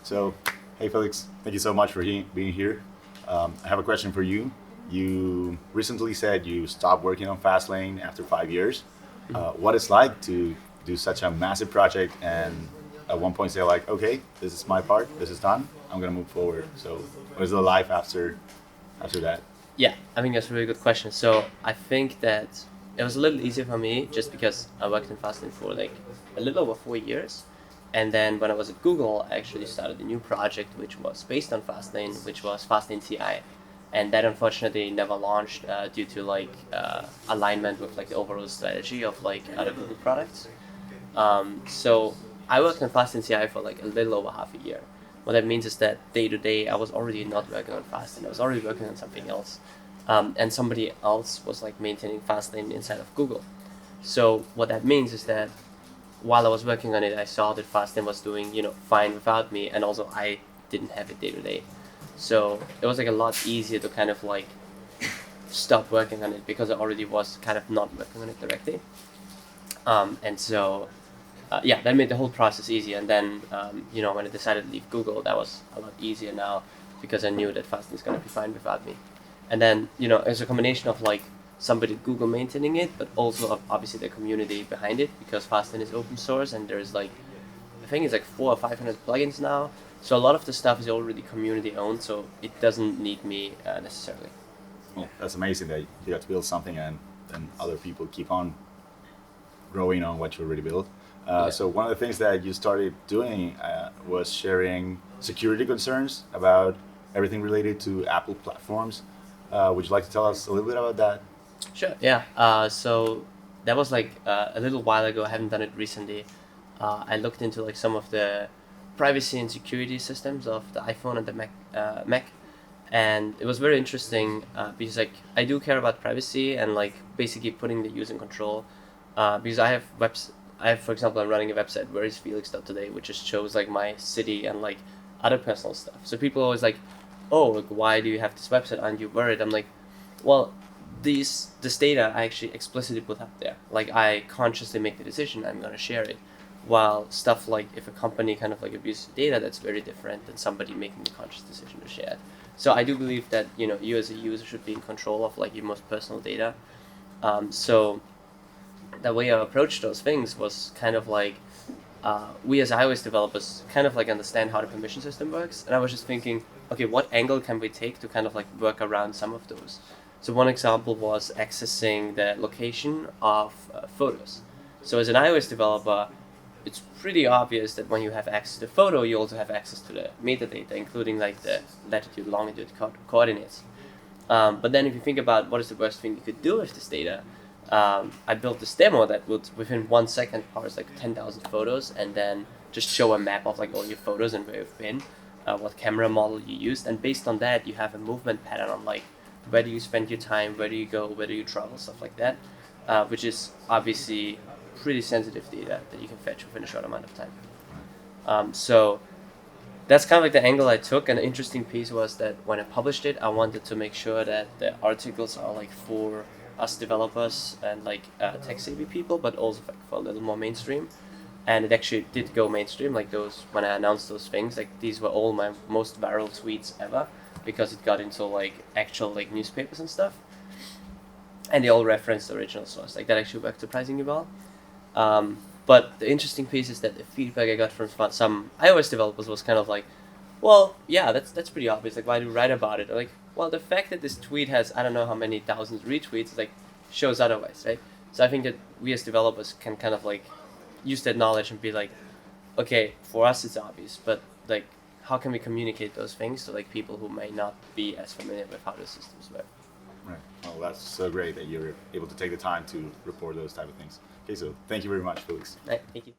So, hey Felix, thank you so much for being here. I have a question for you. You recently said you stopped working on Fastlane after 5 years. What it's like to do such a massive project and at one point say like, okay, this is my part, this is done, I'm gonna move forward. So, what is the life after that? Yeah, I think that's a really good question. So I think that it was a little easier for me just because I worked in Fastlane for like a little over 4 years. And then when I was at Google, I actually started a new project which was based on Fastlane, which was Fastlane CI. And that unfortunately never launched due to alignment with like the overall strategy of like other Google products. So I worked on Fastlane CI for like a little over half a year. What that means is that day to day, I was already not working on Fastlane. I was already working on something else, and somebody else was like maintaining Fastlane inside of Google. So what that means is that while I was working on it, I saw that Fastlane was doing fine without me, and also I didn't have it day to day. So it was like a lot easier to kind of like stop working on it because I already was kind of not working on it directly. And so yeah, that made the whole process easier. And then, when I decided to leave Google, that was a lot easier now because I knew that Fastlane is going to be fine without me. And then, it's a combination of like somebody at Google maintaining it, but also of obviously the community behind it because Fastlane is open source and there's like, I think it's like 400 or 500 plugins now. So a lot of the stuff is already community owned, so it doesn't need me necessarily. Well, that's amazing that you got to build something and other people keep on growing on what you already built. Yeah. So one of the things that you started doing was sharing security concerns about everything related to Apple platforms. Would you like to tell us a little bit about that? Sure. Yeah. So that was like a little while ago. I haven't done it recently. I looked into like some of the privacy and security systems of the iPhone and the Mac, and it was very interesting because like I do care about privacy and like basically putting the user in control. Because for example, I'm running a website, where is Felix today, which just shows like my city and like other personal stuff. So people are always like, oh, like why do you have this website? Aren't you worried? I'm like, well, this data I actually explicitly put up there. Like I consciously make the decision I'm gonna share it. While stuff like if a company kind of like abuses data, that's very different than somebody making the conscious decision to share it. So I do believe that you as a user should be in control of like your most personal data. So the way I approached those things was kind of like we as iOS developers kind of like understand how the permission system works, and I was just thinking, okay, what angle can we take to kind of like work around some of those? So one example was accessing the location of photos. So as an iOS developer, it's pretty obvious that when you have access to the photo, you also have access to the metadata, including like the latitude, longitude coordinates. But then if you think about what is the worst thing you could do with this data, I built this demo that would, within 1 second, parse like 10,000 photos and then just show a map of like all your photos and where you've been, what camera model you used, and based on that, you have a movement pattern on like where do you spend your time, where do you go, where do you travel, stuff like that, which is obviously pretty sensitive data that you can fetch within a short amount of time. So that's kind of like the angle I took, and the interesting piece was that when I published it, I wanted to make sure that the articles are like for us developers and like tech-savvy people, but also like for a little more mainstream. And it actually did go mainstream. Like those, when I announced those things, like these were all my most viral tweets ever because it got into like actual like newspapers and stuff, and they all referenced the original source. Like that actually worked surprisingly well. But the interesting piece is that the feedback I got from some iOS developers was kind of like, well, yeah, that's pretty obvious. Like, why do you write about it? Or like, well, the fact that this tweet has I don't know how many thousands retweets like shows otherwise, right? So I think that we as developers can kind of like use that knowledge and be like, okay, for us it's obvious, but like, how can we communicate those things to like people who may not be as familiar with how the systems work? Right. Well, that's so great that you're able to take the time to report those type of things. Okay, so thank you very much, Felix. Right, thank you.